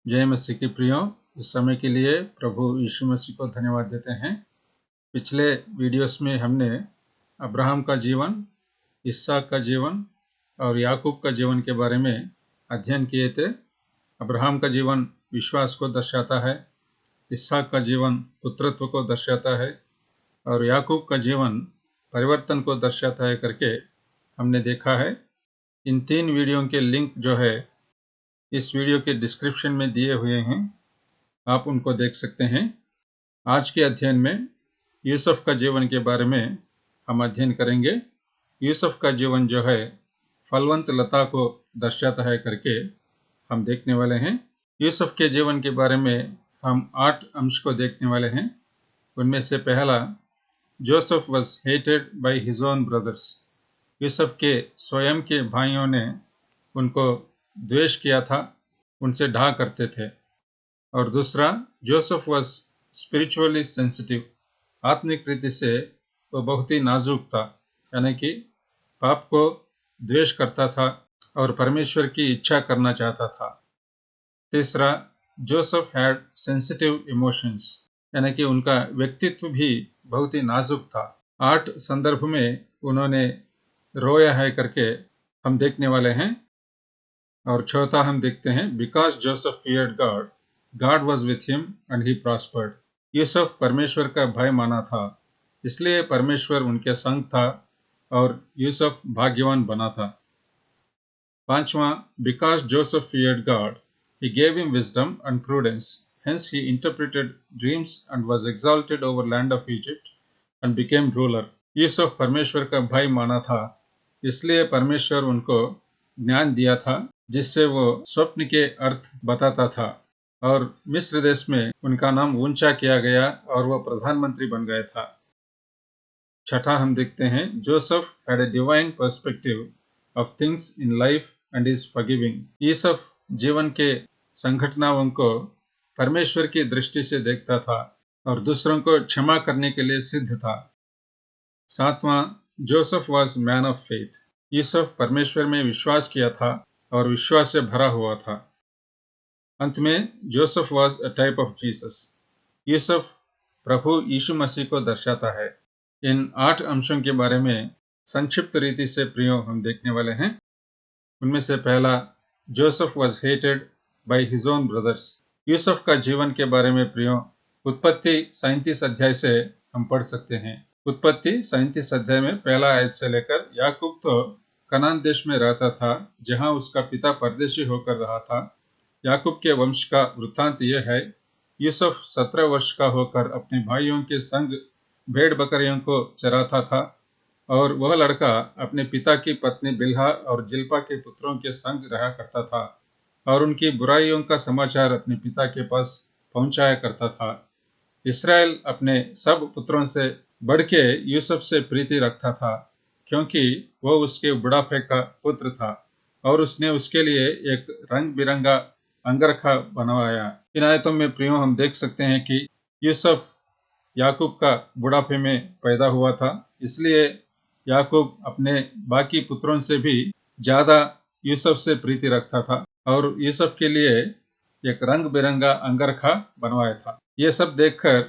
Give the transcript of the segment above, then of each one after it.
जय मसीह की प्रियो, इस समय के लिए प्रभु यीशु मसीह को धन्यवाद देते हैं। पिछले वीडियोस में हमने अब्राहम का जीवन, इसहाक का जीवन और याकूब का जीवन के बारे में अध्ययन किए थे। अब्राहम का जीवन विश्वास को दर्शाता है, इसहाक का जीवन पुत्रत्व को दर्शाता है और याकूब का जीवन परिवर्तन को दर्शाता है करके हमने देखा है। इन 3 वीडियो के लिंक जो है इस वीडियो के डिस्क्रिप्शन में दिए हुए हैं, आप उनको देख सकते हैं। आज के अध्ययन में यूसुफ का जीवन के बारे में हम अध्ययन करेंगे। यूसुफ का जीवन जो है फलवंत लता को दर्शाता है करके हम देखने वाले हैं। यूसुफ के जीवन के बारे में हम 8 अंश को देखने वाले हैं। उनमें से पहला, Joseph was hated by his own brothers. Yusuf के स्वयं के भाइयों ने उनको द्वेष किया था, उनसे ढा करते थे। और दूसरा, जोसेफ वॉज स्पिरिचुअली सेंसिटिव। आत्मिक रीति से वो बहुत ही नाजुक था, यानी कि पाप को द्वेष करता था और परमेश्वर की इच्छा करना चाहता था। तीसरा, जोसेफ हैड सेंसिटिव इमोशंस, यानी कि उनका व्यक्तित्व भी बहुत ही नाजुक था। 8 संदर्भ में उन्होंने रोया है करके हम देखने वाले हैं। और चौथा हम देखते हैं, because Joseph feared God, God was with him and he prospered. Yusuf परमेश्वर का भय माना था, इसलिए परमेश्वर उनके संग था और यूसुफ भाग्यवान बना था। पांचवा, because Joseph feared God, he gave him wisdom and prudence, hence he interpreted dreams and was exalted over land of Egypt and became ruler. Yusuf परमेश्वर का भय माना था, इसलिए परमेश्वर उनको ज्ञान दिया था, जिससे वो स्वप्न के अर्थ बताता था और मिस्र देश में उनका नाम ऊंचा किया गया और वो प्रधानमंत्री बन गया था। छठा हम देखते हैं, Joseph had a divine perspective of things in life and is forgiving. Yusuf जीवन के संघटनाओं को परमेश्वर की दृष्टि से देखता था और दूसरों को क्षमा करने के लिए सिद्ध था। सातवां, Joseph was man of faith. Yusuf परमेश्वर में विश्वास किया था और विश्वास से भरा हुआ था। अंत में, Joseph was a type of Jesus. Yusuf प्रभु यीशु मसीह को दर्शाता है। इन 8 अंशों के बारे में संक्षिप्त रीति से प्रियो हम देखने वाले हैं। उनमें से पहला, Joseph was hated by his own brothers. Yusuf का जीवन के बारे में प्रियो उत्पत्ति 37 अध्याय से हम पढ़ सकते हैं। उत्पत्ति 37 अध्याय में पहला आयत से लेकर, याकूब तो कनान देश में रहता था, जहां उसका पिता परदेशी होकर रहा था। याकूब के वंश का वृत्तांत यह है, यूसुफ 17 वर्ष का होकर अपने भाइयों के संग भेड़ बकरियों को चराता था और वह लड़का अपने पिता की पत्नी बिल्हा और जिल्पा के पुत्रों के संग रहा करता था और उनकी बुराइयों का समाचार अपने पिता के पास पहुंचाया करता था। इसराइल अपने सब पुत्रों से बढ़ के यूसुफ से प्रीति रखता था, क्योंकि वह उसके बुढ़ापे का पुत्र था और उसने उसके लिए एक रंग बिरंगा अंगरखा बनवाया। इन आयतों में प्रियो हम देख सकते हैं कि यूसुफ याकूब का बुढ़ापे में पैदा हुआ था, इसलिए याकूब अपने बाकी पुत्रों से भी ज्यादा यूसुफ से प्रीति रखता था और यूसुफ के लिए एक रंग बिरंगा अंगरखा बनवाया था। ये सब देखकर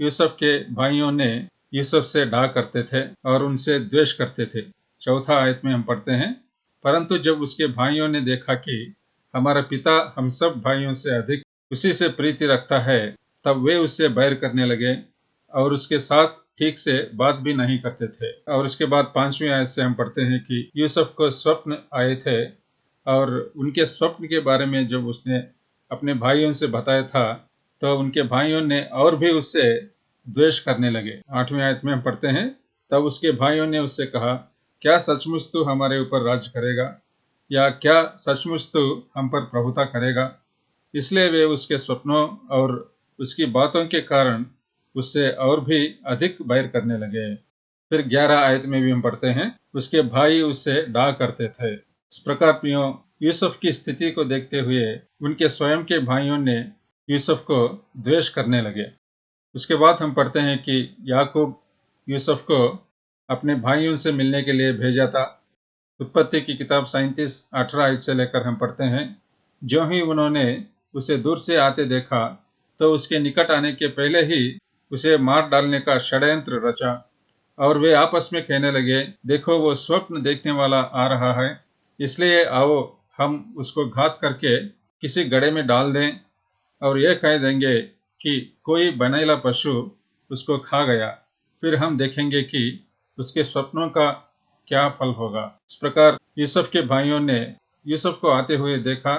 यूसुफ के भाइयों ने यूसुफ से डा करते थे और उनसे द्वेष करते थे। चौथा आयत में हम पढ़ते हैं, परंतु जब उसके भाइयों ने देखा कि हमारा पिता हम सब भाइयों से अधिक उसी से प्रीति रखता है, तब वे उससे बैर करने लगे और उसके साथ ठीक से बात भी नहीं करते थे। और उसके बाद 5वीं आयत से हम पढ़ते हैं कि यूसुफ को स्वप्न आए थे और उनके स्वप्न के बारे में जब उसने अपने भाइयों से बताया था, तो उनके भाइयों ने और भी उससे द्वेष करने लगे। 8वीं आयत में हम पढ़ते हैं, तब उसके भाइयों ने उससे कहा, क्या सचमुच तू हमारे ऊपर राज करेगा, या क्या सचमुच तू हम पर प्रभुता करेगा? इसलिए वे उसके स्वप्नों और उसकी बातों के कारण उससे और भी अधिक बैर करने लगे। फिर 11 आयत में भी हम पढ़ते हैं, उसके भाई उससे डा करते थे। इस प्रकार प्रियो, यूसुफ की स्थिति को देखते हुए उनके स्वयं के भाइयों ने यूसुफ को द्वेष करने लगे। उसके बाद हम पढ़ते हैं कि याकूब यूसुफ को अपने भाइयों से मिलने के लिए भेजा था। उत्पत्ति की किताब 37:18 से लेकर हम पढ़ते हैं, जो ही उन्होंने उसे दूर से आते देखा तो उसके निकट आने के पहले ही उसे मार डालने का षड्यंत्र रचा। और वे आपस में कहने लगे, देखो वो स्वप्न देखने वाला आ रहा है, इसलिए आओ हम उसको घात करके किसी गड्ढे में डाल दें और यह कह देंगे कि कोई बनेला पशु उसको खा गया, फिर हम देखेंगे कि उसके स्वप्नों का क्या फल होगा। इस प्रकार यूसुफ के भाइयों ने यूसुफ को आते हुए देखा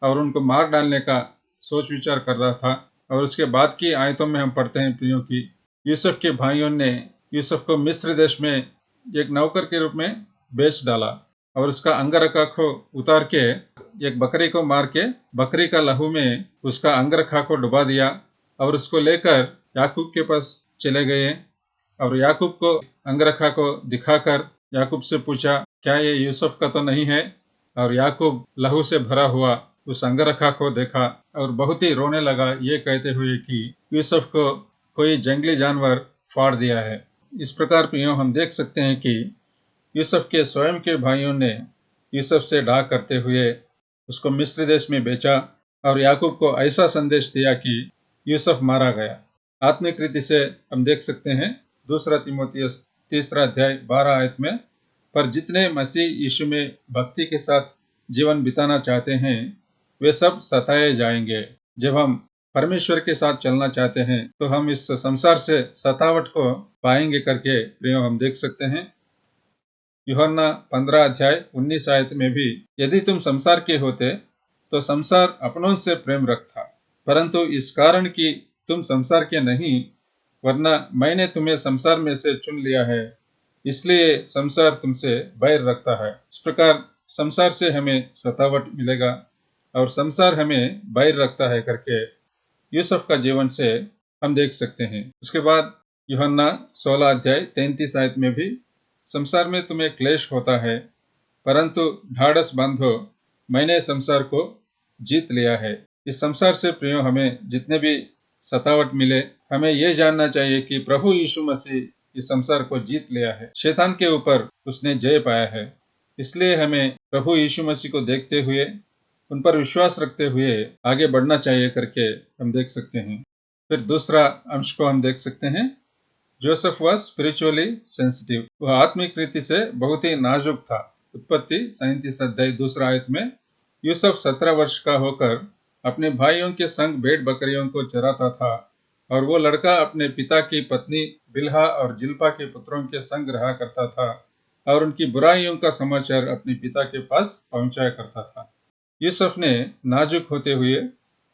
और उनको मार डालने का सोच विचार कर रहा था। और उसके बाद की आयतों में हम पढ़ते हैं प्रियो की यूसुफ के भाइयों ने यूसुफ को मिस्र देश में एक नौकर के रूप में बेच डाला और उसका अंगरखा को उतार के एक बकरी को मार के बकरी का लहू में उसका अंगरखा को डुबा दिया और उसको लेकर याकूब के पास चले गए। और याकूब को अंगरखा को दिखाकर याकूब से पूछा, क्या ये यूसुफ का तो नहीं है? और याकूब लहू से भरा हुआ उस अंगरखा को देखा और बहुत ही रोने लगा, ये कहते हुए कि यूसुफ को कोई जंगली जानवर फाड़ दिया है। इस प्रकार प्रियो हम देख सकते हैं कि यूसुफ के स्वयं के भाइयों ने यूसुफ से डाह करते हुए उसको मिस्र देश में बेचा और याकूब को ऐसा संदेश दिया कि यूसुफ मारा गया। आत्मिक रीति से हम देख सकते हैं 2 तीमुथियुस 3 अध्याय 12 आयत में, पर जितने मसीह यीशु में भक्ति के साथ जीवन बिताना चाहते हैं वे सब सताए जाएंगे। जब हम परमेश्वर के साथ चलना चाहते हैं तो हम इस संसार से सतावट को पाएंगे करके प्रियो हम देख सकते हैं। यूहन्ना 15 अध्याय 19 आयत में भी, यदि तुम संसार के होते तो संसार अपनों से प्रेम रखता, परंतु इस कारण कि तुम संसार के नहीं, वरना मैंने तुम्हें संसार में से चुन लिया है, इसलिए संसार तुमसे बैर रखता है। इस प्रकार संसार से हमें सतावट मिलेगा और संसार हमें बैर रखता है करके यूसुफ का जीवन से हम देख सकते हैं। उसके बाद यूहन्ना 16 अध्याय 33 आयत में भी, संसार में तुम्हें क्लेश होता है, परंतु ढाढ़स बांधो, मैंने संसार को जीत लिया है। इस संसार से प्रियो हमें जितने भी सतावट मिले, हमें यह जानना चाहिए कि प्रभु यीशु मसीह इस संसार को जीत लिया है, शैतान के ऊपर उसने जय पाया है। इसलिए हमें प्रभु यीशु मसीह को देखते हुए, उन पर विश्वास रखते हुए आगे बढ़ना चाहिए करके हम देख सकते हैं। फिर दूसरा अंश को हम देख सकते हैं, जोसेफ वॉज स्पिरिचुअली सेंसिटिव। वह आत्मिक रीति से बहुत ही नाजुक था। उत्पत्ति 37 अध्याय 2 आयत में, यूसुफ 17 वर्ष का होकर अपने भाइयों के संग भेड़ बकरियों को चराता था और वो लड़का अपने पिता की पत्नी बिल्हा और जिल्पा के पुत्रों के संग रहा करता था और उनकी बुराइयों का समाचार अपने पिता के पास पहुंचाया करता था। यूसुफ ने नाजुक होते हुए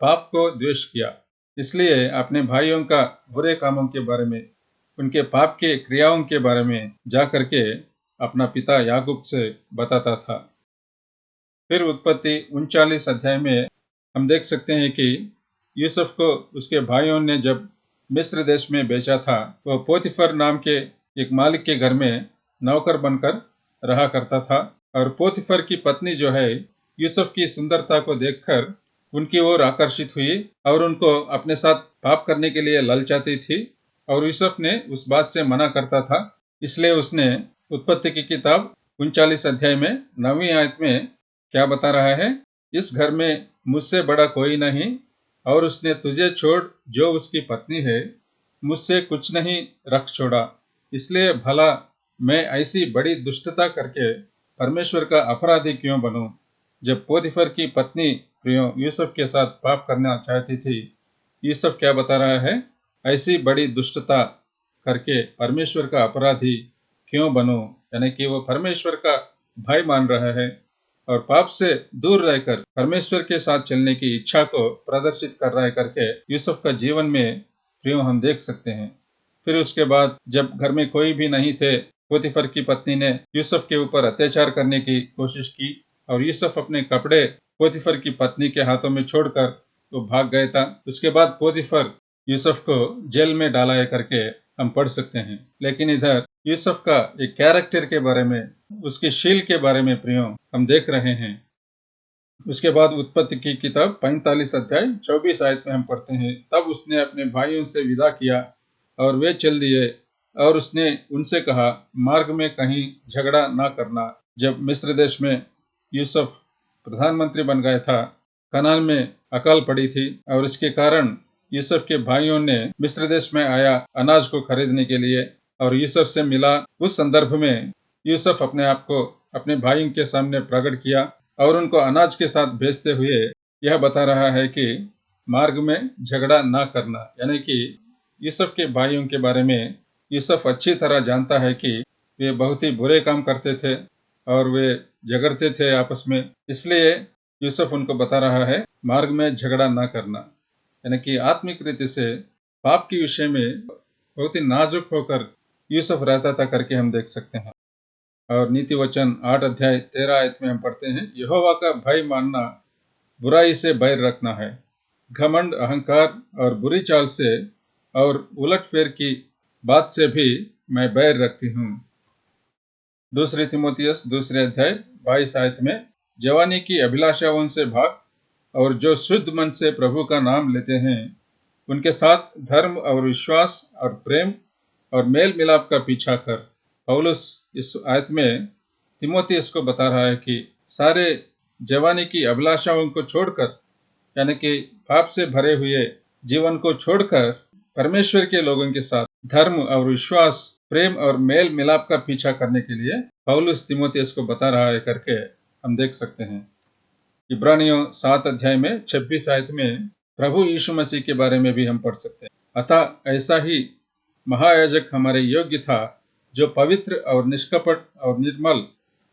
पाप को द्वेष किया, इसलिए अपने भाइयों का बुरे कामों के बारे में, उनके पाप के क्रियाओं के बारे में जा करके अपना पिता याकूब से बताता था। फिर उत्पत्ति 39 अध्याय में हम देख सकते हैं कि यूसुफ को उसके भाइयों ने जब मिस्र देश में बेचा था, वह पोतीफर नाम के एक मालिक के घर में नौकर बनकर रहा करता था। और पोतीफर की पत्नी जो है, यूसुफ की सुंदरता को देखकर उनकी ओर आकर्षित हुई और उनको अपने साथ पाप करने के लिए ललचाती थी। और यूसुफ ने उस बात से मना करता था, इसलिए उसने उत्पत्ति की किताब 39 अध्याय में 9वीं आयत में क्या बता रहा है, इस घर में मुझसे बड़ा कोई नहीं और उसने तुझे छोड़ जो उसकी पत्नी है, मुझसे कुछ नहीं रख छोड़ा, इसलिए भला मैं ऐसी बड़ी दुष्टता करके परमेश्वर का अपराधी क्यों बनूं। जब पोतीफर की पत्नी प्रियो यूसुफ के साथ पाप करना चाहती थी, यूसुफ क्या बता रहा है, ऐसी बड़ी दुष्टता करके परमेश्वर का अपराधी क्यों बनूं, यानी कि वो परमेश्वर का भाई मान रहा है और पाप से दूर रहकर परमेश्वर के साथ चलने की इच्छा को प्रदर्शित कर रहा है करके यूसुफ का जीवन में प्रियो हम देख सकते हैं। फिर उसके बाद जब घर में कोई भी नहीं थे, पोतीफर की पत्नी ने यूसुफ के ऊपर अत्याचार करने की कोशिश की और यूसुफ अपने कपड़े पोतीफर की पत्नी के हाथों में छोड़कर वो भाग गया था। उसके बाद पोतीफर यूसुफ को जेल में डाला है करके हम पढ़ सकते हैं। लेकिन इधर यूसुफ का एक कैरेक्टर के बारे में, उसकी शील के बारे में प्रियो हम देख रहे हैं। उसके बाद उत्पत्ति की किताब 45 अध्याय 24 आयत में हम पढ़ते हैं, तब उसने अपने भाइयों से विदा किया और वे चल दिए और उसने उनसे कहा, मार्ग में कहीं झगड़ा ना करना। जब मिस्र देश में यूसुफ प्रधानमंत्री बन गया था, कनान में अकाल पड़ी थी और इसके कारण यूसुफ के भाइयों ने मिस्र देश में आया अनाज को खरीदने के लिए और यूसुफ से मिला। उस संदर्भ में यूसुफ अपने आप को अपने भाइयों के सामने प्रकट किया और उनको अनाज के साथ भेजते हुए यह बता रहा है कि मार्ग में झगड़ा ना करना, यानी कि यूसुफ के भाइयों के बारे में यूसुफ अच्छी तरह जानता है कि वे बहुत ही बुरे काम करते थे और वे झगड़ते थे आपस में। इसलिए यूसुफ उनको बता रहा है मार्ग में झगड़ा ना करना, यानी कि आत्मिक रीति से पाप के विषय में बहुत ही नाजुक होकर यूसुफ रहता था करके हम देख सकते हैं। और नीति वचन 8 अध्याय 13 आयत में हम पढ़ते हैं, यहोवा का भय मानना बुराई से बैर रखना है, घमंड, अहंकार और बुरी चाल से और उलटफेर की बात से भी मैं बैर रखती हूँ। दूसरी तिमोथियस 2 अध्याय 22 आयत में, जवानी की अभिलाषाओं से भाग और जो शुद्ध मन से प्रभु का नाम लेते हैं उनके साथ धर्म और विश्वास और प्रेम और मेल मिलाप का पीछा कर। पौलुस इस आयत में तिमोथियस को बता रहा है कि सारे जवानी की अभिलाषाओं को छोड़कर, यानी कि पाप से भरे हुए जीवन को छोड़कर परमेश्वर के लोगों के साथ धर्म और विश्वास, प्रेम और मेल मिलाप का पीछा करने के लिए पौलुस तिमोथियस को बता रहा है करके हम देख सकते हैं। इब्रानियों 7 अध्याय में 26 आयत में प्रभु यीशु मसीह के बारे में भी हम पढ़ सकते हैं। अतः ऐसा ही महायाजक हमारे योग्य था, जो पवित्र और निष्कपट और निर्मल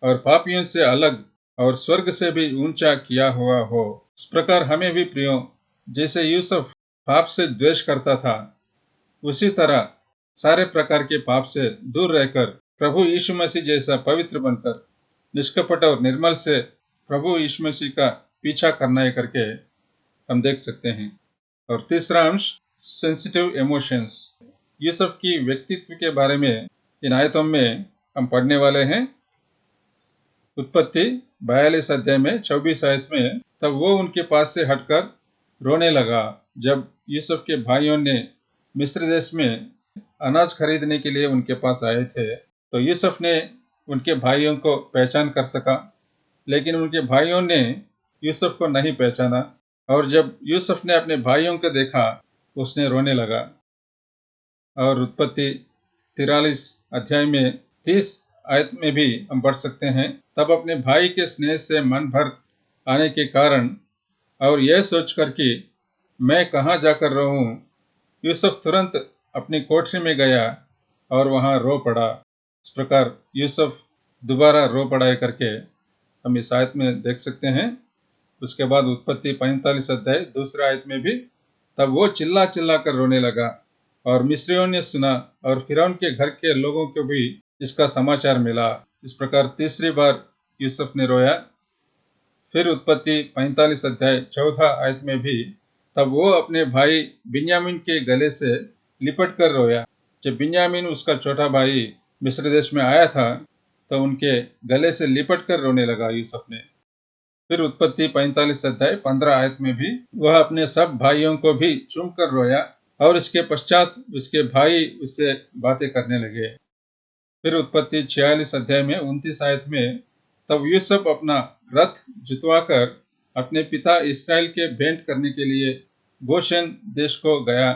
और पापियों से अलग और स्वर्ग से भी ऊंचा किया हुआ हो। इस प्रकार हमें भी प्रियो, जैसे यूसुफ पाप से द्वेष करता था, उसी तरह सारे प्रकार के पाप से दूर रहकर प्रभु यीशु मसीह जैसा पवित्र बनकर निष्कपट और निर्मल से प्रभु यीशु मसीह का पीछा करना है करके हम देख सकते हैं। और तीसरा अंश, सेंसिटिव इमोशंस। यूसुफ की व्यक्तित्व के बारे में इन आयतों में हम पढ़ने वाले हैं। उत्पत्ति 42 अध्याय में 24 आयत में, तब वो उनके पास से हटकर रोने लगा। जब यूसुफ के भाइयों ने मिस्र देश में अनाज खरीदने के लिए उनके पास आए थे, तो यूसुफ ने उनके भाइयों को पहचान कर सका, लेकिन उनके भाइयों ने यूसुफ को नहीं पहचाना। और जब यूसुफ ने अपने भाइयों को देखा, उसने रोने लगा। और उत्पत्ति 43 अध्याय में 30 आयत में भी हम पढ़ सकते हैं, तब अपने भाई के स्नेह से मन भर आने के कारण और यह सोचकर कि मैं कहाँ जाकर रहूं, यूसुफ तुरंत अपनी कोठरी में गया और वहां रो पड़ा। इस प्रकार यूसुफ दोबारा रो पड़ा करके हम इस आयत में देख सकते हैं। उसके बाद उत्पत्ति 45 अध्याय 2 आयत में भी, तब वो चिल्ला चिल्ला कर रोने लगा और मिस्रियों ने सुना और फिरौन के घर के लोगों को भी इसका समाचार मिला। इस प्रकार तीसरी बार यूसुफ ने रोया। फिर उत्पत्ति 45 अध्याय 14 आयत में भी, तब वो अपने भाई बिन्यामीन के गले से लिपट कर रोया। जब बिन्यामीन उसका छोटा भाई मिस्र देश में आया था, तो उनके गले से लिपट कर रोने लगा यूसुफ ने। फिर उत्पत्ति 45 अध्याय 15 आयत में भी वह अपने सब भाइयों को भी चूम कर रोया और इसके पश्चात उसके भाई उससे बातें करने लगे। फिर उत्पत्ति 46 अध्याय में 29 आयत में, तब यूसुफ अपना रथ जुतवाकर अपने पिता इस्राएल के भेंट करने के लिए गोशेन देश को गया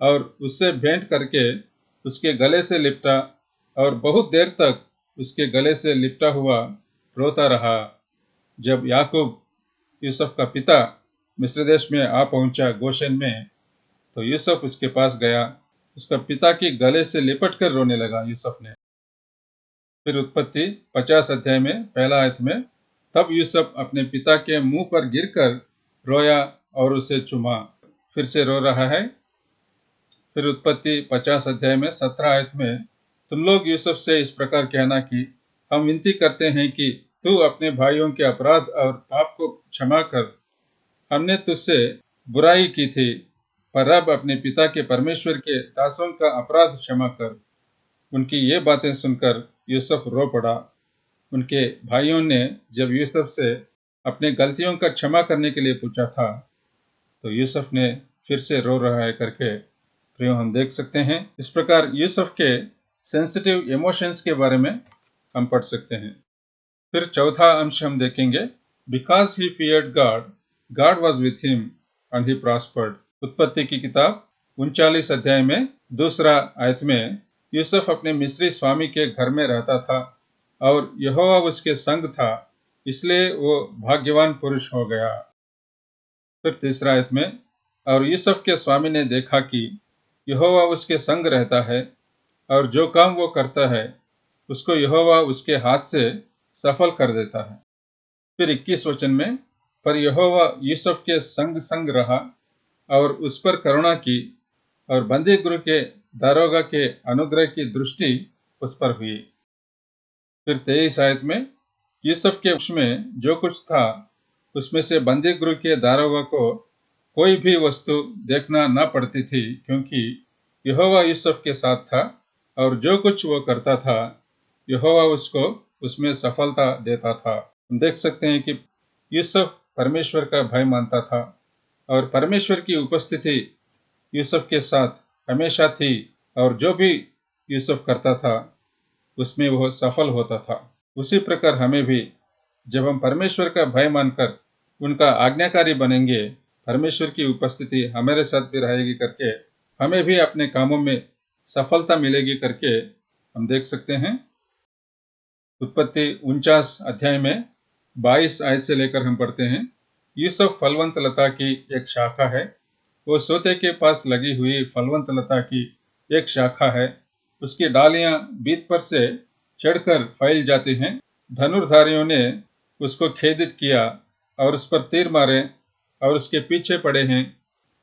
और उससे भेंट करके उसके गले से लिपटा और बहुत देर तक उसके गले से लिपटा हुआ रोता रहा। जब याकूब यूसुफ का पिता मिस्र देश में आ पहुंचा गोशेन में, तो यूसुफ उसके पास गया, उसका पिता के गले से लिपट कर रोने लगा यूसुफ ने। फिर उत्पत्ति 50 अध्याय में 1 आयत में, तब यूसुफ अपने पिता के मुंह पर गिरकर रोया और उसे चूमा। फिर से रो रहा है। फिर उत्पत्ति 50 अध्याय में 17 आयत में, तुम लोग यूसुफ से इस प्रकार कहना कि हम विनती करते हैं कि तू अपने भाइयों के अपराध और पाप को क्षमा कर। हमने तुझसे बुराई की थी, पर अब अपने पिता के परमेश्वर के दासों का अपराध क्षमा कर। उनकी ये बातें सुनकर यूसुफ रो पड़ा। उनके भाइयों ने जब यूसुफ से अपने गलतियों का क्षमा करने के लिए पूछा था, तो यूसुफ ने फिर से रो रहा है करके प्रियो हम देख सकते हैं। इस प्रकार यूसुफ के सेंसिटिव इमोशंस के बारे में हम पढ़ सकते हैं। फिर चौथा अंश हम देखेंगे, because he feared God God was with him and he prospered. उत्पत्ति की किताब 39 अध्याय में दूसरा आयत में यूसुफ अपने मिस्री स्वामी के घर में रहता था और यहोवा उसके संग था, इसलिए वो भाग्यवान पुरुष हो गया। फिर तीसरा आयत में, और यूसुफ के स्वामी ने देखा कि यहोवा उसके संग रहता है और जो काम वो करता है उसको यहोवा उसके हाथ से सफल कर देता है। फिर 21 वचन में, पर यहोवा यूसुफ के संग संग रहा और उस पर करुणा की और बंदी गृह के दारोगा के अनुग्रह की दृष्टि उस पर हुई। फिर 23 आयत में, यूसुफ के वश में जो कुछ था उसमें से बंदी गृह के दारोगा को कोई भी वस्तु देखना न पड़ती थी, क्योंकि यहोवा यूसुफ के साथ था और जो कुछ वो करता था यहोवा उसको उसमें सफलता देता था। हम देख सकते हैं कि यूसुफ परमेश्वर का भय मानता था और परमेश्वर की उपस्थिति यूसुफ के साथ हमेशा थी और जो भी यूसुफ करता था उसमें वह सफल होता था। उसी प्रकार हमें भी, जब हम परमेश्वर का भय मानकर उनका आज्ञाकारी बनेंगे, परमेश्वर की उपस्थिति हमारे साथ भी रहेगी करके हमें भी अपने कामों में सफलता मिलेगी करके हम देख सकते हैं। उत्पत्ति 49 अध्याय में 22 आयत से लेकर हम पढ़ते हैं, यूसुफ फलवंत लता की एक शाखा है, वो सोते के पास लगी हुई फलवंत लता की एक शाखा है, उसकी डालियां बीत पर से चढ़कर फैल जाती हैं। धनुर्धारियों ने उसको खेदित किया और उस पर तीर मारे और उसके पीछे पड़े हैं,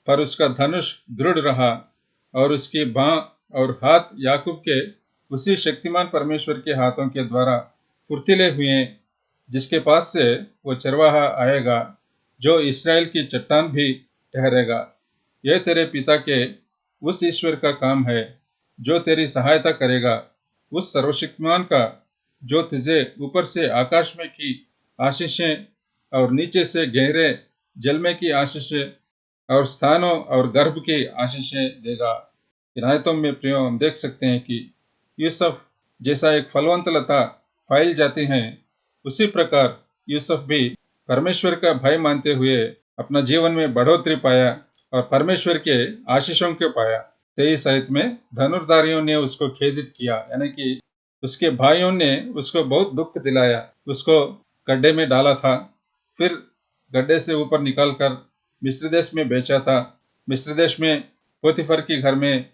पर उसका धनुष दृढ़ रहा और उसकी बाँह और हाथ याकूब के उसी शक्तिमान परमेश्वर के हाथों के द्वारा फुर्तीले हुए, जिसके पास से वो चरवाहा आएगा जो इस्राएल की चट्टान भी ठहरेगा। यह तेरे पिता के उस ईश्वर का काम है जो तेरी सहायता करेगा, उस सर्वशक्तिमान का जो तुझे ऊपर से आकाश में की आशीषें और नीचे से गहरे जल में की आशीषें और स्थानों और गर्भ की आशीषें देगा। इन आयतों में प्रियो हम देख सकते हैं कि यूसुफ जैसा एक फलवंत लता फैल जाती हैं, उसी प्रकार यूसुफ भी परमेश्वर का भय मानते हुए अपना जीवन में बढ़ोतरी पाया और परमेश्वर के आशीषों को पाया। 23 आयत में, धनुर्धारियों ने उसको खेदित किया, यानी कि उसके भाइयों ने उसको बहुत दुख दिलाया, उसको गड्ढे में डाला था, फिर गड्ढे से ऊपर निकालकर मिस्र देश में बेचा था। मिस्र देश में पोतीफर के घर में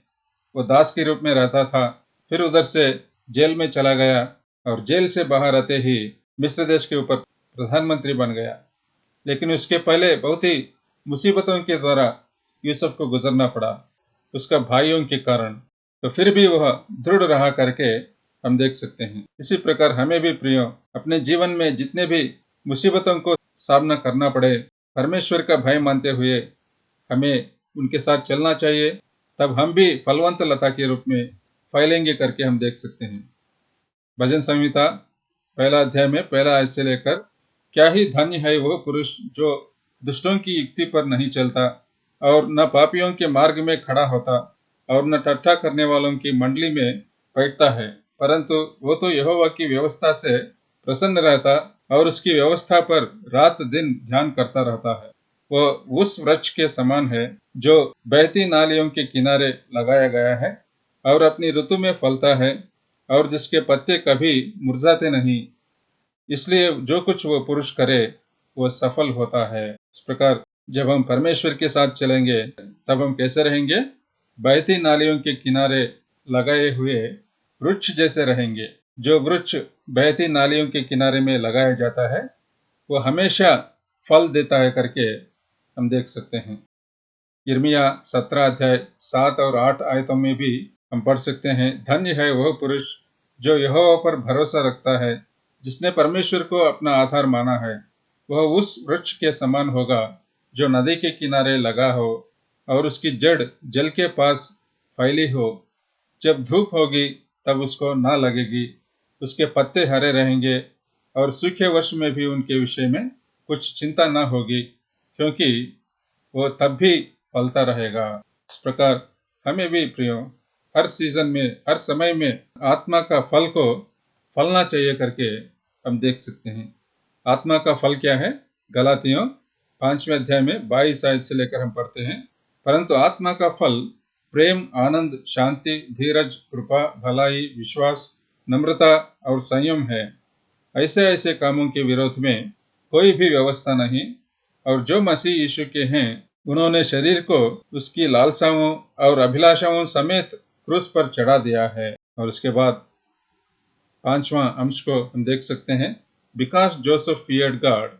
वो दास के रूप में रहता था, फिर उधर से जेल में चला गया और जेल से बाहर आते ही मिस्र देश के ऊपर प्रधानमंत्री बन गया। लेकिन उसके पहले बहुत ही मुसीबतों के द्वारा यूसुफ को गुजरना पड़ा उसका भाइयों के कारण, तो फिर भी वह दृढ़ रहा करके हम देख सकते हैं। इसी प्रकार हमें भी प्रियो अपने जीवन में जितने भी मुसीबतों को सामना करना पड़े, परमेश्वर का भय मानते हुए हमें उनके साथ चलना चाहिए, तब हम भी फलवंत लता के रूप में फैलेंगे करके हम देख सकते हैं। भजन संहिता 1 अध्याय में 1 आयत से लेकर, क्या ही धन्य है वह पुरुष जो दुष्टों की युक्ति पर नहीं चलता और न पापियों के मार्ग में खड़ा होता और न ठट्ठा करने वालों की मंडली में बैठता है, परंतु वो तो यहोवा की व्यवस्था से प्रसन्न रहता और उसकी व्यवस्था पर रात दिन ध्यान करता रहता है। वो उस वृक्ष के समान है जो बहती नालियों के किनारे लगाया गया है और अपनी ऋतु में फलता है और जिसके पत्ते कभी मुरझाते नहीं, इसलिए जो कुछ वो पुरुष करे वो सफल होता है। इस प्रकार जब हम परमेश्वर के साथ चलेंगे तब हम कैसे रहेंगे? बहती नालियों के किनारे लगाए हुए वृक्ष जैसे रहेंगे। जो वृक्ष बहती नालियों के किनारे में लगाया जाता है वो हमेशा फल देता है करके हम देख सकते हैं। यिर्मयाह 17 अध्याय 7 और 8 आयतों में भी हम पढ़ सकते हैं, धन्य है वह पुरुष जो यहोवा पर भरोसा रखता है, जिसने परमेश्वर को अपना आधार माना है। वह उस वृक्ष के समान होगा जो नदी के किनारे लगा हो और उसकी जड़ जल के पास फैली हो। जब धूप होगी तब उसको ना लगेगी, उसके पत्ते हरे रहेंगे और सूखे वर्ष में भी उनके विषय में कुछ चिंता ना होगी, क्योंकि वो तब भी फलता रहेगा। इस प्रकार हमें भी प्रियो हर सीजन में, हर समय में आत्मा का फल को फलना चाहिए करके हम देख सकते हैं। आत्मा का फल क्या है? गलातियों 5वें अध्याय में 22 आयत से लेकर हम पढ़ते हैं, परंतु आत्मा का फल प्रेम, आनंद, शांति, धीरज, कृपा, भलाई, विश्वास, नम्रता और संयम है। ऐसे ऐसे कामों के विरोध में कोई भी व्यवस्था नहीं। और जो मसीह यीशु के हैं, उन्होंने शरीर को उसकी लालसाओं और अभिलाषाओं समेत क्रूस पर चढ़ा दिया है। और उसके बाद 5वां अंश को हम देख सकते हैं, because Joseph feared God,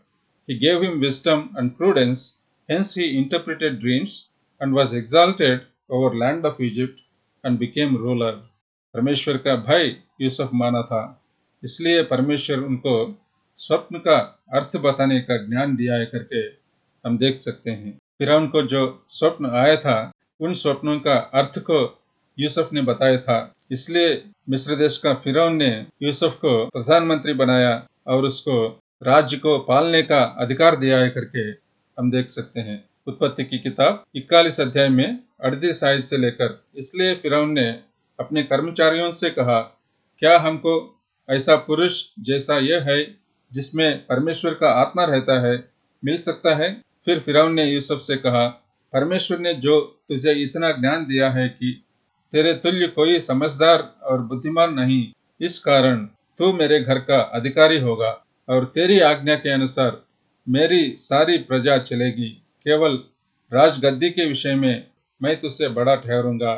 he gave him wisdom and prudence, hence he interpreted dreams and was exalted over land of Egypt and became ruler. परमेश्वर का भय यूसुफ माना था, इसलिए परमेश्वर उनको स्वप्न का अर्थ बताने का ज्ञान दिया है करके हम देख सकते हैं। फिरौन को जो स्वप्न आया था, उन स्वप्नों का अर्थ को यूसुफ ने बताया था, इसलिए मिस्र देश का फिरौन ने यूसुफ को प्रधानमंत्री बनाया और उसको राज्य को पालने का अधिकार दिया है करके हम देख सकते हैं। उत्पत्ति की किताब 41 अध्याय में 38 आयत से लेकर, इसलिए फिरौन ने अपने कर्मचारियों से कहा, क्या हमको ऐसा पुरुष जैसा यह है जिसमें परमेश्वर का आत्मा रहता है मिल सकता है? फिर फिरौन ने यूसुफ से कहा, परमेश्वर ने जो तुझे इतना ज्ञान दिया है कि तेरे तुल्य कोई समझदार और बुद्धिमान नहीं, इस कारण तू मेरे घर का अधिकारी होगा और तेरी आज्ञा के अनुसार मेरी सारी प्रजा चलेगी। केवल राजगद्दी के विषय में मैं तुझसे बड़ा ठहरूंगा।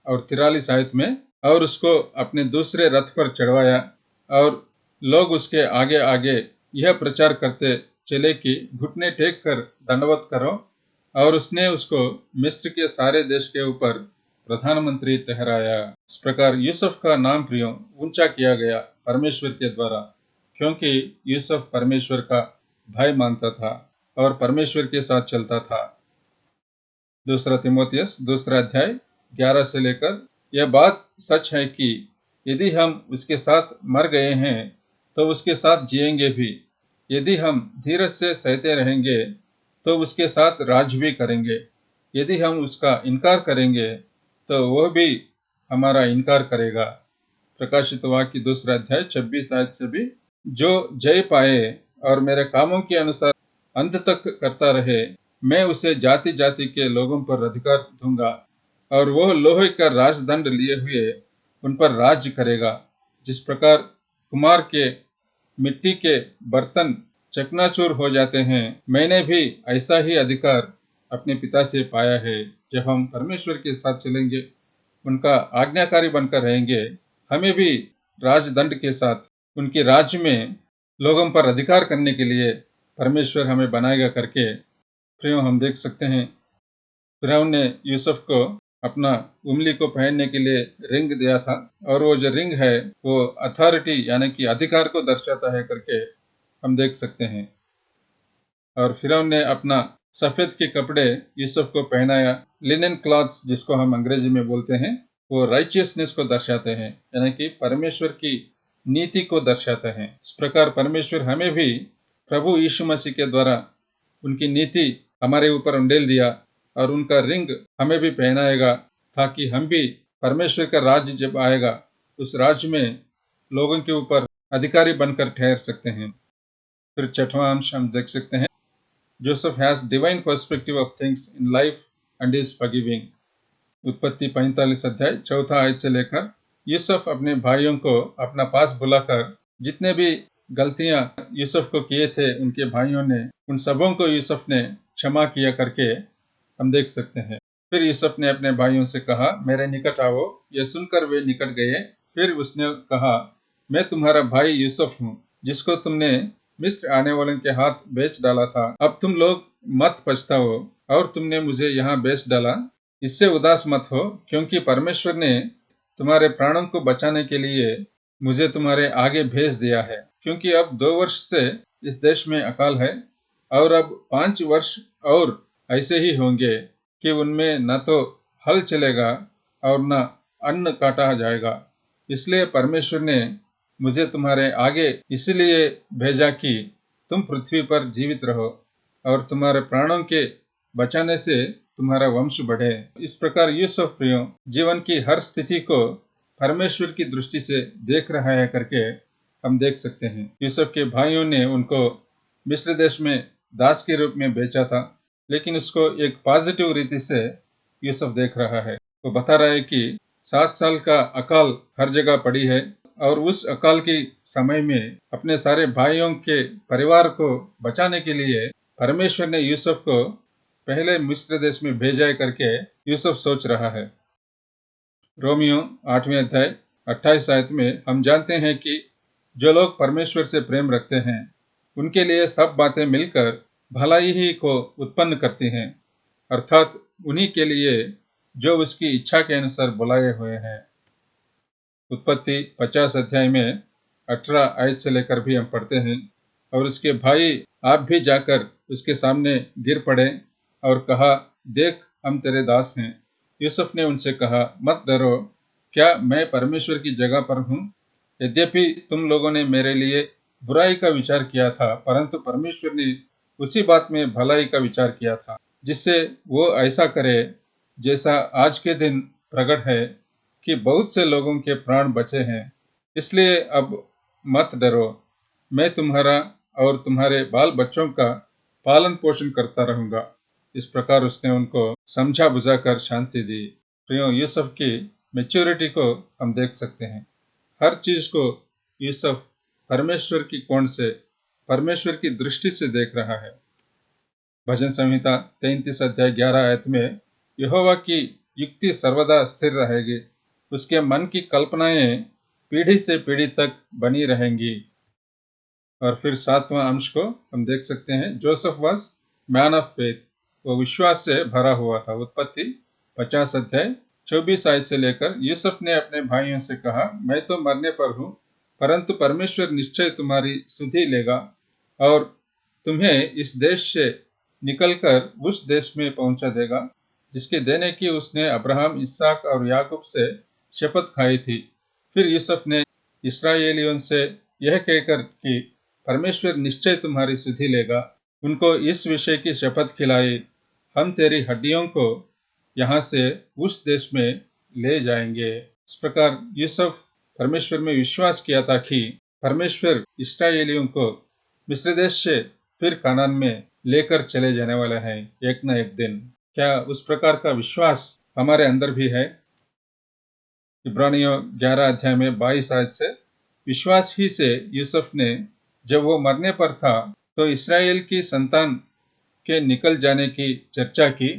और 43 आयत में, और उसको अपने दूसरे रथ पर चढ़वाया और लोग उसके आगे आगे यह प्रचार करते चले कि घुटने टेक कर दंडवत करो। और उसने उसको मिस्र के सारे देश के ऊपर प्रधानमंत्री ठहराया। इस प्रकार यूसुफ का नाम प्रियो ऊंचा किया गया परमेश्वर के द्वारा, क्योंकि यूसुफ परमेश्वर का भय मानता था और परमेश्वर के साथ चलता था। 2 तीमुथियुस 2 अध्याय 11 से लेकर, यह बात सच है कि यदि हम उसके साथ मर गए हैं तो उसके साथ जिएंगे भी, यदि हम धीरज से सहते रहेंगे तो उसके साथ राज भी करेंगे, यदि हम उसका इनकार करेंगे तो वह भी हमारा इनकार करेगा। प्रकाशित वाक्य 2 अध्याय 26 आयत से भी, जो जय पाए और मेरे कामों के अनुसार अंत तक करता रहे, मैं उसे जाति जाति के लोगों पर अधिकार दूंगा और वह लोहे का राजदंड लिए हुए उन पर राज्य करेगा। जिस प्रकार कुम्हार के मिट्टी के बर्तन चकनाचूर हो जाते हैं, मैंने भी ऐसा ही अधिकार अपने पिता से पाया है। जब हम परमेश्वर के साथ चलेंगे, उनका आज्ञाकारी बनकर रहेंगे, हमें भी राजदंड के साथ उनके राज्य में लोगों पर अधिकार करने के लिए परमेश्वर हमें बनाएगा करके प्रियो हम देख सकते हैं। फिरौन ने यूसुफ को अपना उंगली को पहनने के लिए रिंग दिया था, और वो जो रिंग है वो अथॉरिटी यानी कि अधिकार को दर्शाता है करके हम देख सकते हैं। और फिरौन ने अपना सफेद के कपड़े यूसुफ को पहनाया। लिनन क्लॉथ्स जिसको हम अंग्रेजी में बोलते हैं, वो राइचियसनेस को दर्शाते हैं, यानी कि परमेश्वर की नीति को दर्शाते हैं। इस प्रकार परमेश्वर हमें भी प्रभु यीशु मसीह के द्वारा उनकी नीति हमारे ऊपर उंडेल दिया और उनका रिंग हमें भी पहनाएगा, ताकि हम भी परमेश्वर का राज्य जब आएगा उस राज्य में लोगों के ऊपर अधिकारी बनकर ठहर सकते हैं। फिर 6वां अंश हम देख सकते हैं, Joseph has divine perspective of things in life and is forgiving. उत्पत्ति 45 अध्याय 4 आयत से लेकर, यूसुफ अपने भाइयों को अपना पास बुलाकर जितने भी गलतियां यूसुफ को किए थे उनके भाइयों ने, उन सबों को यूसुफ ने क्षमा किया करके हम देख सकते हैं। फिर यूसुफ ने अपने भाइयों से कहा, मेरे निकट आओ। यह सुनकर वे निकट गए। फिर उसने कहा, मैं तुम्हारा भाई यूसुफ हूँ, जिसको तुमने मिस्र आने वालों के हाथ बेच डाला था। अब तुम लोग मत पछताओ और तुमने मुझे यहाँ बेच डाला, इससे उदास मत हो, क्योंकि परमेश्वर ने तुम्हारे प्राणों को बचाने के लिए मुझे तुम्हारे आगे भेज दिया है। क्योंकि अब 2 वर्ष से इस देश में अकाल है और अब 5 वर्ष और ऐसे ही होंगे कि उनमें न तो हल चलेगा और न अन्न काटा जाएगा। इसलिए परमेश्वर ने मुझे तुम्हारे आगे इसलिए भेजा कि तुम पृथ्वी पर जीवित रहो और तुम्हारे प्राणों के बचाने से तुम्हारा वंश बढ़े। इस प्रकार यूसुफ प्रियो जीवन की हर स्थिति को परमेश्वर की दृष्टि से देख रहा है करके हम देख सकते हैं। यूसुफ के भाइयों ने उनको मिस्र देश में दास के रूप में बेचा था, लेकिन उसको एक पॉजिटिव रीति से यूसुफ देख रहा है। वो बता रहा है कि 7 साल का अकाल हर जगह पड़ी है और उस अकाल के समय में अपने सारे भाइयों के परिवार को बचाने के लिए परमेश्वर ने यूसुफ को पहले मिस्र देश में भेजा करके यूसुफ सोच रहा है। रोमियो 8वें अध्याय 28 आयत में हम जानते हैं कि जो लोग परमेश्वर से प्रेम रखते हैं उनके लिए सब बातें मिलकर भलाई ही को उत्पन्न करती हैं, अर्थात उन्हीं के लिए जो उसकी इच्छा के अनुसार बुलाए हुए हैं। उत्पत्ति 50 अध्याय में 18 आयत से लेकर भी हम पढ़ते हैं, और उसके भाई आप भी जाकर उसके सामने गिर पड़े और कहा, देख हम तेरे दास हैं। यूसुफ ने उनसे कहा, मत डरो, क्या मैं परमेश्वर की जगह पर हूँ? यद्यपि तुम लोगों ने मेरे लिए बुराई का विचार किया था, परंतु परमेश्वर ने उसी बात में भलाई का विचार किया था, जिससे वो ऐसा करे जैसा आज के दिन प्रकट है कि बहुत से लोगों के प्राण बचे हैं। इसलिए अब मत डरो, मैं तुम्हारा और तुम्हारे बाल बच्चों का पालन पोषण करता रहूंगा। इस प्रकार उसने उनको समझा बुझाकर शांति दी। प्रियो, यूसुफ की मैच्योरिटी को हम देख सकते हैं। हर चीज को यूसुफ परमेश्वर की कोण से, परमेश्वर की दृष्टि से देख रहा है। भजन संहिता 33 अध्याय 11 आयत में यहोवा की युक्ति सर्वदा स्थिर रहेगी, उसके मन की कल्पनाएं पीढ़ी से पीढ़ी तक बनी रहेंगी। और फिर 7वां अंश को हम देख सकते हैं, Joseph was man of faith, वो विश्वास से भरा हुआ था। उत्पत्ति 50 अध्याय 24 आयत से लेकर यूसुफ ने अपने भाइयों से कहा, मैं तो मरने पर हूँ, परंतु परमेश्वर निश्चय तुम्हारी सुधि लेगा और तुम्हें इस देश से निकलकर उस देश में पहुंचा देगा जिसके देने की उसने अब्राहम, इसहाक और याकूब से शपथ खाई थी। फिर यूसुफ ने इस्राएलियों से यह कहकर कि परमेश्वर निश्चय तुम्हारी सुधि लेगा, उनको इस विषय की शपथ खिलाई, हम तेरी हड्डियों को यहाँ से उस देश में ले जाएंगे। इस प्रकार यूसुफ परमेश्वर में विश्वास किया था कि परमेश्वर इस्राएलियों को मिस्र देश से फिर कनान में लेकर चले जाने वाला है एक न एक दिन। क्या उस प्रकार का विश्वास हमारे अंदर भी है? इब्रानियों 11 अध्याय में 22 आयत से, विश्वास ही से यूसुफ ने जब वो मरने पर था तो इस्राएल की संतान के निकल जाने की चर्चा की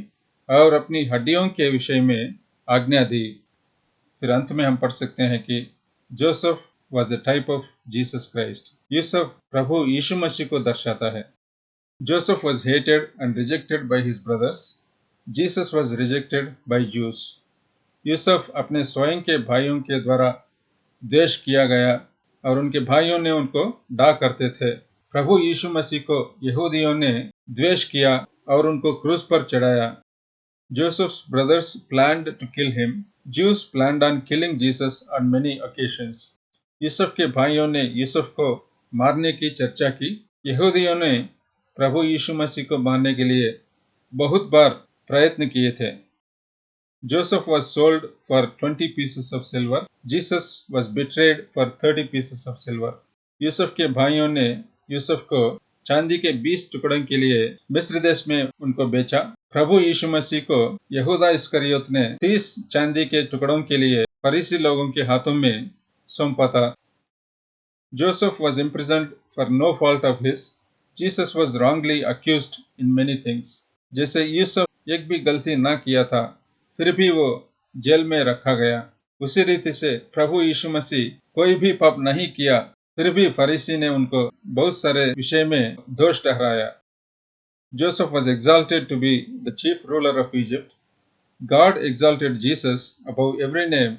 और अपनी हड्डियों के विषय में आज्ञा दी। फिर अंत में हम पढ़ सकते हैं कि Joseph was a type of Jesus Christ. Yusuf प्रभु यीशु मसीह को दर्शाता है। Joseph was hated and rejected by his brothers, Jesus was rejected by Jews. Yusuf अपने स्वयं के भाइयों के द्वारा द्वेष किया गया और उनके भाइयों ने उनको डा करते थे। प्रभु यीशु मसीह को यहूदियों ने द्वेष किया और उनको क्रूस पर चढ़ाया। Joseph's brothers planned to kill him. Jews planned on killing Jesus on many occasions. Yusuf के भाइयों ने यूसुफ को मारने की चर्चा की। यहूदियों ने प्रभु यीशु मसीह को मारने के लिए बहुत बार प्रयत्न किए थे। Joseph was sold for 20 pieces of silver. Jesus was betrayed for 30 pieces of silver. Yusuf के भाइयों ने यूसुफ को चांदी के 20 टुकड़ों के लिए मिस्र देश में उनको बेचा। प्रभु यीशु मसीह को यहूदा इस्करियोत ने 30 चांदी के टुकड़ों के लिए फरीसी लोगों के हाथों में सौंपा था। Joseph was imprisoned for no fault of his. Jesus was wrongly accused in many things. जैसे यूसुफ एक भी गलती ना किया था, फिर भी वो जेल में रखा गया, उसी रीति से प्रभु यीशु मसीह कोई भी पाप नहीं किया, फिर भी फरीसी ने उनको बहुत सारे विषय में दोष ठहराया। Joseph was exalted to be the chief ruler of Egypt. God exalted Jesus above every name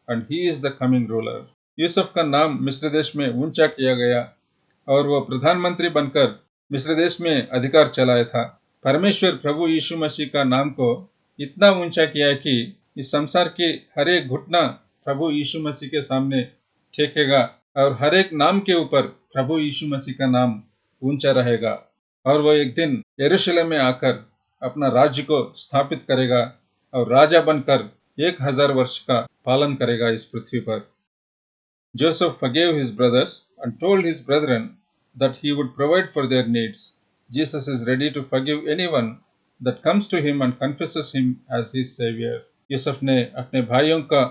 and he is the coming ruler. Yusuf का नाम मिस्र देश में ऊंचा किया गया और वो प्रधानमंत्री बनकर मिस्र देश में अधिकार चलाया था। परमेश्वर प्रभु यीशु मसीह का नाम को इतना ऊंचा किया कि इस संसार की हर एक घुटना प्रभु यीशु मसीह के सामने टेकेगा और हर एक नाम के ऊपर प्रभु यीशु मसीह का नाम ऊंचा रहेगा और वो एक दिन यरूशलेम में आकर अपना राज्य को स्थापित करेगा और राजा बनकर 1000 वर्ष का पालन करेगा इस पृथ्वी पर। Joseph forgave his brothers and told his brethren that he would provide for their needs. Jesus is ready to forgive anyone that comes to him and confesses him as his savior. Yusuf ने अपने भाइयों का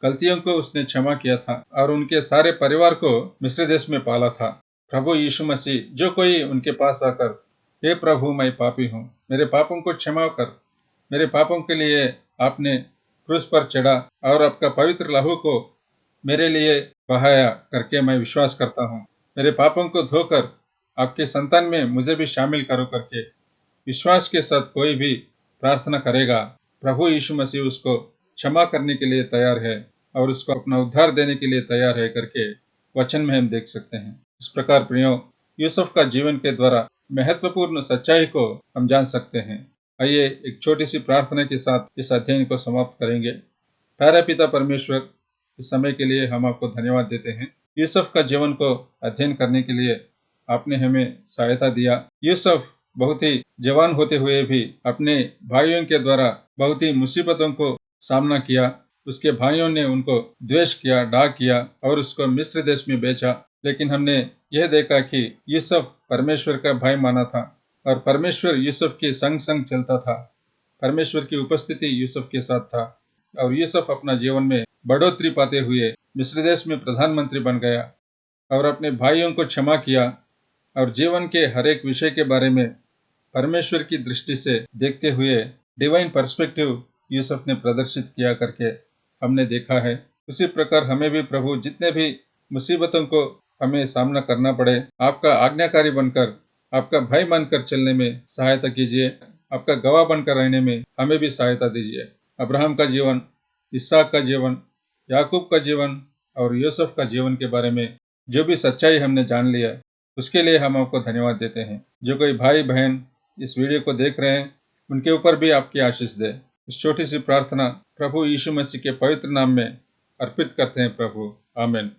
गलतियों को उसने क्षमा किया था और उनके सारे परिवार को मिस्र देश में पाला था। प्रभु यीशु मसीह जो कोई उनके पास आकर, हे प्रभु मैं पापी हूँ, मेरे पापों को क्षमा कर, मेरे पापों के लिए आपने क्रूस पर चढ़ा और आपका पवित्र लहू को मेरे लिए बहाया करके मैं विश्वास करता हूँ, मेरे पापों को धोकर आपके संतान में मुझे भी शामिल करो करके विश्वास के साथ कोई भी प्रार्थना करेगा, प्रभु यीशु मसीह उसको क्षमा करने के लिए तैयार है और उसको अपना उद्धार देने के लिए तैयार है करके वचन में हम देख सकते हैं। इस प्रकार प्रियो, यूसुफ का जीवन के द्वारा महत्वपूर्ण सच्चाई को हम जान सकते हैं। आइए एक छोटी सी प्रार्थना के साथ इस अध्ययन को समाप्त करेंगे। प्यारे पिता परमेश्वर, इस समय के लिए हम आपको धन्यवाद देते हैं। यूसुफ का जीवन को अध्ययन करने के लिए आपने हमें सहायता दिया। यूसुफ बहुत ही जवान होते हुए भी अपने भाइयों के द्वारा बहुत ही मुसीबतों को सामना किया। उसके भाइयों ने उनको द्वेष किया, डाह किया और उसको मिस्र देश में बेचा। लेकिन हमने यह देखा कि यूसुफ परमेश्वर का भाई माना था और परमेश्वर यूसुफ के संग संग चलता था। परमेश्वर की उपस्थिति यूसुफ के साथ था और यूसुफ अपना जीवन में बढ़ोतरी पाते हुए मिस्र देश में प्रधानमंत्री बन गया और अपने भाइयों को क्षमा किया और जीवन के हर एक विषय के बारे में परमेश्वर की दृष्टि से देखते हुए डिवाइन पर्सपेक्टिव यूसुफ ने प्रदर्शित किया करके हमने देखा है। उसी प्रकार हमें भी प्रभु जितने भी मुसीबतों को हमें सामना करना पड़े, आपका आज्ञाकारी बनकर, आपका भाई मानकर चलने में सहायता कीजिए। आपका गवाह बनकर रहने में हमें भी सहायता दीजिए। अब्राहम का जीवन, इसहाक का जीवन, याकूब का जीवन और यूसुफ का जीवन के बारे में जो भी सच्चाई हमने जान लिया, उसके लिए हम आपको धन्यवाद देते हैं। जो कोई भाई बहन इस वीडियो को देख रहे हैं, उनके ऊपर भी आपकी आशीष दे। इस छोटी सी प्रार्थना प्रभु यीशु मसीह के पवित्र नाम में अर्पित करते हैं प्रभु, आमीन।